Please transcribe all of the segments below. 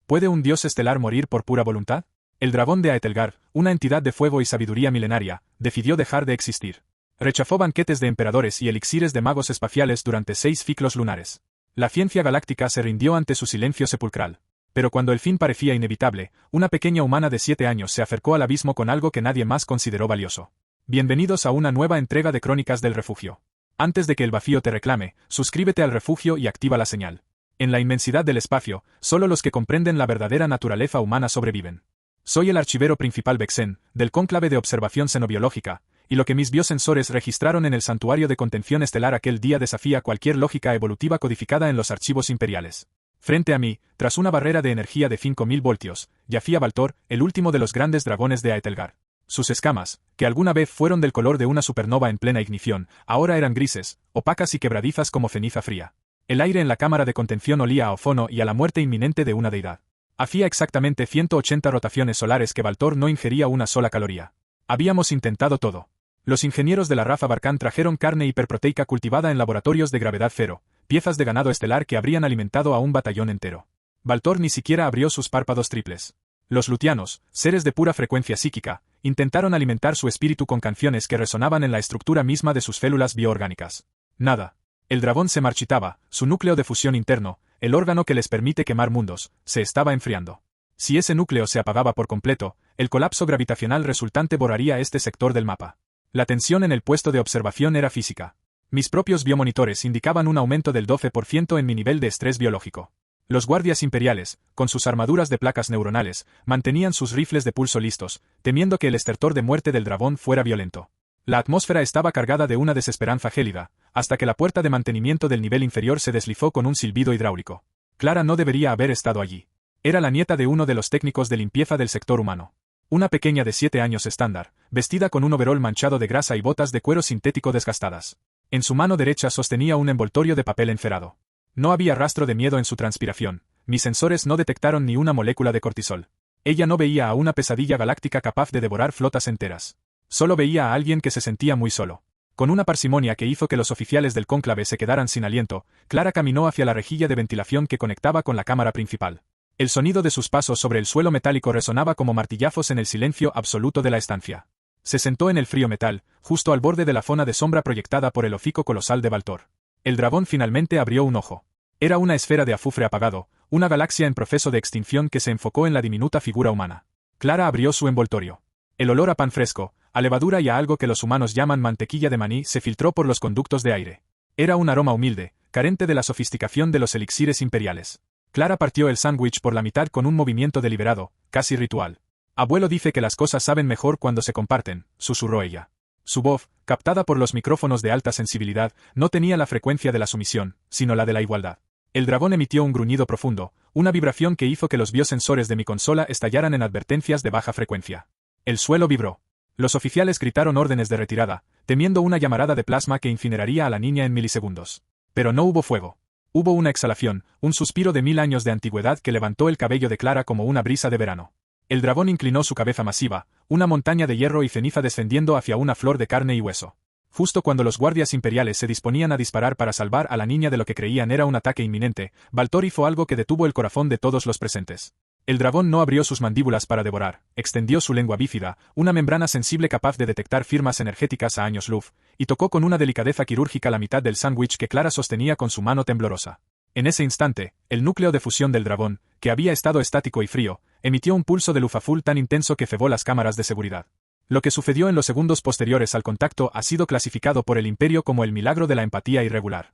¿Puede un dios estelar morir por pura voluntad? El dragón de Aetelgar, una entidad de fuego y sabiduría milenaria, decidió dejar de existir. Rechazó banquetes de emperadores y elixires de magos espaciales durante 6 ciclos lunares. La ciencia galáctica se rindió ante su silencio sepulcral. Pero cuando el fin parecía inevitable, una pequeña humana de 7 años se acercó al abismo con algo que nadie más consideró valioso. Bienvenidos a una nueva entrega de Crónicas del Refugio. Antes de que el vacío te reclame, suscríbete al refugio y activa la señal. En la inmensidad del espacio, solo los que comprenden la verdadera naturaleza humana sobreviven. Soy el archivero principal Vexen, del Cónclave de Observación Xenobiológica, y lo que mis biosensores registraron en el Santuario de Contención Estelar aquel día desafía cualquier lógica evolutiva codificada en los archivos imperiales. Frente a mí, tras una barrera de energía de 5000 voltios, yacía Baltor, el último de los grandes dragones de Aetelgar. Sus escamas, que alguna vez fueron del color de una supernova en plena ignición, ahora eran grises, opacas y quebradizas como ceniza fría. El aire en la cámara de contención olía a ozono y a la muerte inminente de una deidad. Hacía exactamente 180 rotaciones solares que Baltor no ingería una sola caloría. Habíamos intentado todo. Los ingenieros de la raza Barkan trajeron carne hiperproteica cultivada en laboratorios de gravedad cero, piezas de ganado estelar que habrían alimentado a un batallón entero. Baltor ni siquiera abrió sus párpados triples. Los lutianos, seres de pura frecuencia psíquica, intentaron alimentar su espíritu con canciones que resonaban en la estructura misma de sus células bioorgánicas. Nada. El dragón se marchitaba, su núcleo de fusión interno, el órgano que les permite quemar mundos, se estaba enfriando. Si ese núcleo se apagaba por completo, el colapso gravitacional resultante borraría este sector del mapa. La tensión en el puesto de observación era física. Mis propios biomonitores indicaban un aumento del 12% en mi nivel de estrés biológico. Los guardias imperiales, con sus armaduras de placas neuronales, mantenían sus rifles de pulso listos, temiendo que el estertor de muerte del dragón fuera violento. La atmósfera estaba cargada de una desesperanza gélida, hasta que la puerta de mantenimiento del nivel inferior se deslizó con un silbido hidráulico. Clara no debería haber estado allí. Era la nieta de uno de los técnicos de limpieza del sector humano. Una pequeña de 7 años estándar, vestida con un overol manchado de grasa y botas de cuero sintético desgastadas. En su mano derecha sostenía un envoltorio de papel encerado. No había rastro de miedo en su transpiración. Mis sensores no detectaron ni una molécula de cortisol. Ella no veía a una pesadilla galáctica capaz de devorar flotas enteras. Solo veía a alguien que se sentía muy solo. Con una parsimonia que hizo que los oficiales del cónclave se quedaran sin aliento, Clara caminó hacia la rejilla de ventilación que conectaba con la cámara principal. El sonido de sus pasos sobre el suelo metálico resonaba como martillazos en el silencio absoluto de la estancia. Se sentó en el frío metal, justo al borde de la zona de sombra proyectada por el hocico colosal de Baltor. El dragón finalmente abrió un ojo. Era una esfera de azufre apagado, una galaxia en proceso de extinción que se enfocó en la diminuta figura humana. Clara abrió su envoltorio. El olor a pan fresco, a levadura y a algo que los humanos llaman mantequilla de maní se filtró por los conductos de aire. Era un aroma humilde, carente de la sofisticación de los elixires imperiales. Clara partió el sándwich por la mitad con un movimiento deliberado, casi ritual. Abuelo dice que las cosas saben mejor cuando se comparten, susurró ella. Su voz, captada por los micrófonos de alta sensibilidad, no tenía la frecuencia de la sumisión, sino la de la igualdad. El dragón emitió un gruñido profundo, una vibración que hizo que los biosensores de mi consola estallaran en advertencias de baja frecuencia. El suelo vibró. Los oficiales gritaron órdenes de retirada, temiendo una llamarada de plasma que incineraría a la niña en milisegundos. Pero no hubo fuego. Hubo una exhalación, un suspiro de 1000 años de antigüedad que levantó el cabello de Clara como una brisa de verano. El dragón inclinó su cabeza masiva, una montaña de hierro y ceniza descendiendo hacia una flor de carne y hueso. Justo cuando los guardias imperiales se disponían a disparar para salvar a la niña de lo que creían era un ataque inminente, Baltor hizo algo que detuvo el corazón de todos los presentes. El dragón no abrió sus mandíbulas para devorar, extendió su lengua bífida, una membrana sensible capaz de detectar firmas energéticas a años luz, y tocó con una delicadeza quirúrgica la mitad del sándwich que Clara sostenía con su mano temblorosa. En ese instante, el núcleo de fusión del dragón, que había estado estático y frío, emitió un pulso de luz azul tan intenso que cebó las cámaras de seguridad. Lo que sucedió en los segundos posteriores al contacto ha sido clasificado por el Imperio como el milagro de la empatía irregular.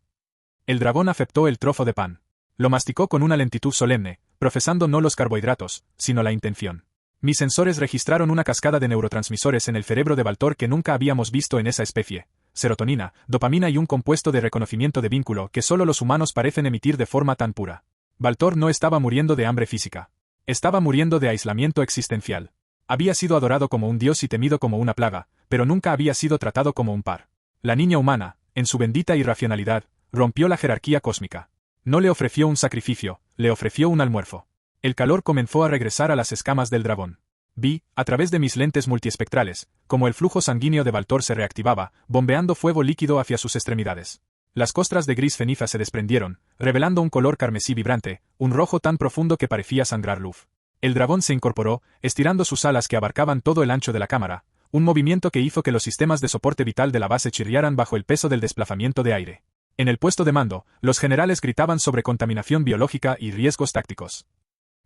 El dragón aceptó el trozo de pan. Lo masticó con una lentitud solemne, profesando no los carbohidratos, sino la intención. Mis sensores registraron una cascada de neurotransmisores en el cerebro de Baltor que nunca habíamos visto en esa especie. Serotonina, dopamina y un compuesto de reconocimiento de vínculo que solo los humanos parecen emitir de forma tan pura. Baltor no estaba muriendo de hambre física. Estaba muriendo de aislamiento existencial. Había sido adorado como un dios y temido como una plaga, pero nunca había sido tratado como un par. La niña humana, en su bendita irracionalidad, rompió la jerarquía cósmica. No le ofreció un sacrificio, le ofreció un almuerzo. El calor comenzó a regresar a las escamas del dragón. Vi, a través de mis lentes multiespectrales, como el flujo sanguíneo de Baltor se reactivaba, bombeando fuego líquido hacia sus extremidades. Las costras de gris ceniza se desprendieron, revelando un color carmesí vibrante, un rojo tan profundo que parecía sangrar luz. El dragón se incorporó, estirando sus alas que abarcaban todo el ancho de la cámara, un movimiento que hizo que los sistemas de soporte vital de la base chirriaran bajo el peso del desplazamiento de aire. En el puesto de mando, los generales gritaban sobre contaminación biológica y riesgos tácticos.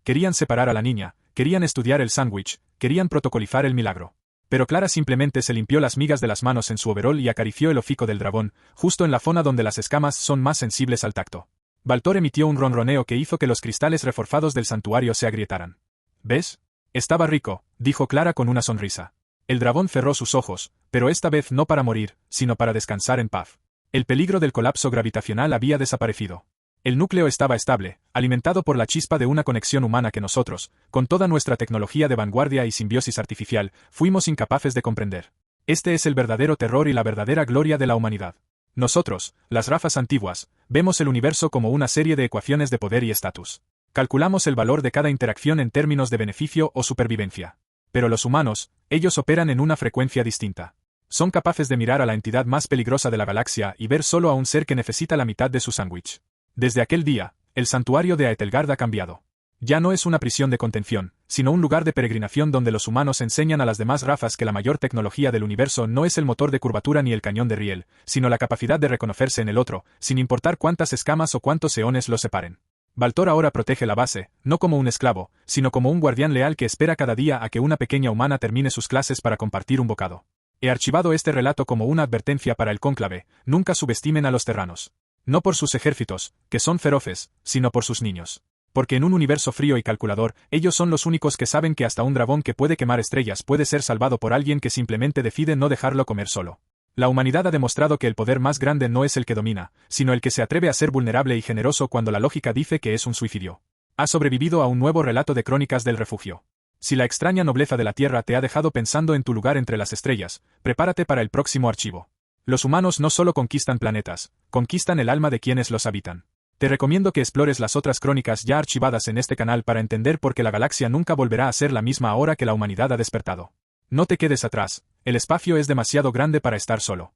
Querían separar a la niña, querían estudiar el sándwich, querían protocolizar el milagro. Pero Clara simplemente se limpió las migas de las manos en su overol y acarició el hocico del dragón, justo en la zona donde las escamas son más sensibles al tacto. Baltor emitió un ronroneo que hizo que los cristales reforzados del santuario se agrietaran. ¿Ves? Estaba rico, dijo Clara con una sonrisa. El dragón cerró sus ojos, pero esta vez no para morir, sino para descansar en paz. El peligro del colapso gravitacional había desaparecido. El núcleo estaba estable, alimentado por la chispa de una conexión humana que nosotros, con toda nuestra tecnología de vanguardia y simbiosis artificial, fuimos incapaces de comprender. Este es el verdadero terror y la verdadera gloria de la humanidad. Nosotros, las razas antiguas, vemos el universo como una serie de ecuaciones de poder y estatus. Calculamos el valor de cada interacción en términos de beneficio o supervivencia. Pero los humanos, ellos operan en una frecuencia distinta. Son capaces de mirar a la entidad más peligrosa de la galaxia y ver solo a un ser que necesita la mitad de su sándwich. Desde aquel día, el santuario de Aetelgard ha cambiado. Ya no es una prisión de contención, sino un lugar de peregrinación donde los humanos enseñan a las demás razas que la mayor tecnología del universo no es el motor de curvatura ni el cañón de riel, sino la capacidad de reconocerse en el otro, sin importar cuántas escamas o cuántos eones los separen. Baltor ahora protege la base, no como un esclavo, sino como un guardián leal que espera cada día a que una pequeña humana termine sus clases para compartir un bocado. He archivado este relato como una advertencia para el cónclave: nunca subestimen a los terranos. No por sus ejércitos, que son feroces, sino por sus niños. Porque en un universo frío y calculador, ellos son los únicos que saben que hasta un dragón que puede quemar estrellas puede ser salvado por alguien que simplemente decide no dejarlo comer solo. La humanidad ha demostrado que el poder más grande no es el que domina, sino el que se atreve a ser vulnerable y generoso cuando la lógica dice que es un suicidio. Ha sobrevivido a un nuevo relato de Crónicas del Refugio. Si la extraña nobleza de la Tierra te ha dejado pensando en tu lugar entre las estrellas, prepárate para el próximo archivo. Los humanos no solo conquistan planetas, conquistan el alma de quienes los habitan. Te recomiendo que explores las otras crónicas ya archivadas en este canal para entender por qué la galaxia nunca volverá a ser la misma ahora que la humanidad ha despertado. No te quedes atrás, el espacio es demasiado grande para estar solo.